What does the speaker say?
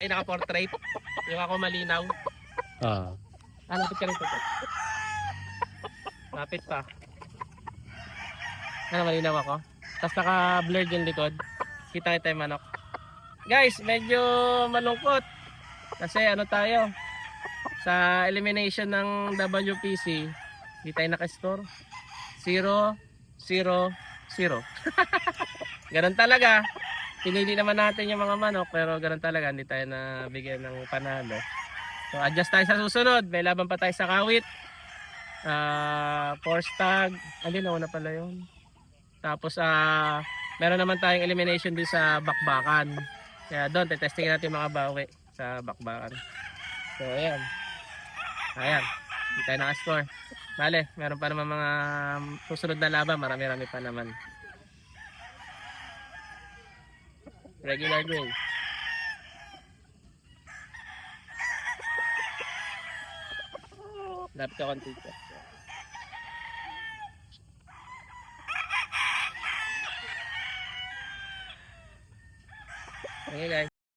naka-portrait. Yung ako malinaw. Lapit ka rin po. Lapit pa. Malinaw ako. Tapos naka-blurred yung likod. Kita yung manok. Guys, medyo malungkot. Kasi ano tayo, sa elimination ng WPC, hindi tayo naka-score. 0-0-0. Ganun talaga. Pinili naman natin yung mga manok, pero ganun talaga, hindi tayo nabigyan ng panalo. So adjust tayo sa susunod. May laban pa tayo sa Kawit. Force tag. Hindi, nauna pala yun. Tapos meron naman tayong elimination din sa Bakbakan. Kaya doon, testing natin mga bawi sa Bakbakan. So ayan. Hindi tayo naka-score. Bale, meron pa naman mga susunod na laban. Marami-rami pa naman. Regular game. Lapit ka konti. Okay guys.